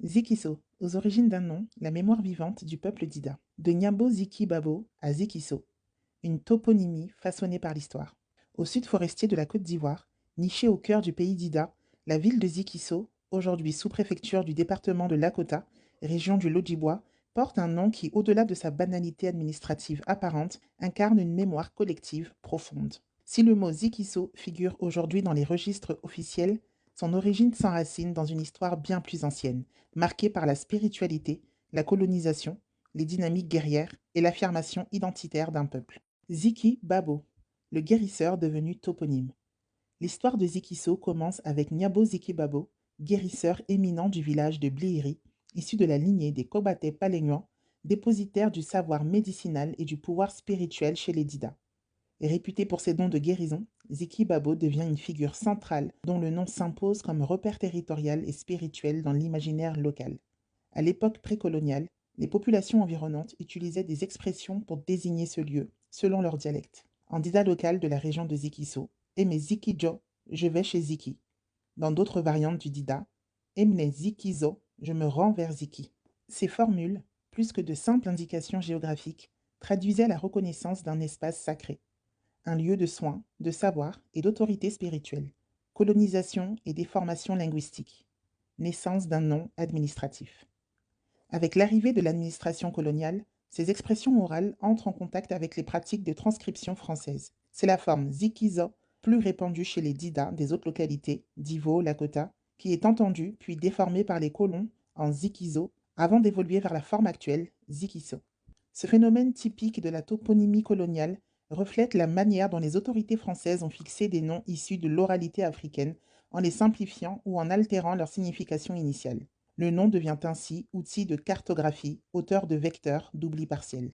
Zikiso, aux origines d'un nom, la mémoire vivante du peuple d'Ida. De Nyabo Ziki Babo à Zikiso, une toponymie façonnée par l'histoire. Au sud forestier de la Côte d'Ivoire, nichée au cœur du pays d'Ida, la ville de Zikiso, aujourd'hui sous-préfecture du département de Lakota, région du Lodjibois, porte un nom qui, au-delà de sa banalité administrative apparente, incarne une mémoire collective profonde. Si le mot Zikiso figure aujourd'hui dans les registres officiels, son origine s'enracine dans une histoire bien plus ancienne, marquée par la spiritualité, la colonisation, les dynamiques guerrières et l'affirmation identitaire d'un peuple. Ziki Babo, le guérisseur devenu toponyme. L'histoire de Zikiso commence avec Nyabo Ziki Babo, guérisseur éminent du village de Blihiri, issu de la lignée des Kobaté Paléguan, dépositaire du savoir médicinal et du pouvoir spirituel chez les Dida. Réputé pour ses dons de guérison, Ziki Babo devient une figure centrale dont le nom s'impose comme repère territorial et spirituel dans l'imaginaire local. À l'époque précoloniale, les populations environnantes utilisaient des expressions pour désigner ce lieu, selon leur dialecte. En dida local de la région de Zikiso, Eme Zikijo, je vais chez Ziki. Dans d'autres variantes du dida, Emne Zikizo, je me rends vers Ziki. Ces formules, plus que de simples indications géographiques, traduisaient la reconnaissance d'un espace sacré, un lieu de soins, de savoir et d'autorité spirituelle, colonisation et déformation linguistique, naissance d'un nom administratif. Avec l'arrivée de l'administration coloniale, ces expressions orales entrent en contact avec les pratiques de transcription française. C'est la forme zikizo, plus répandue chez les Dida des autres localités, d'Ivo, Lakota, qui est entendue puis déformée par les colons en zikizo avant d'évoluer vers la forme actuelle, zikiso. Ce phénomène typique de la toponymie coloniale reflète la manière dont les autorités françaises ont fixé des noms issus de l'oralité africaine en les simplifiant ou en altérant leur signification initiale. Le nom devient ainsi outil de cartographie, auteur de vecteurs d'oubli partiel.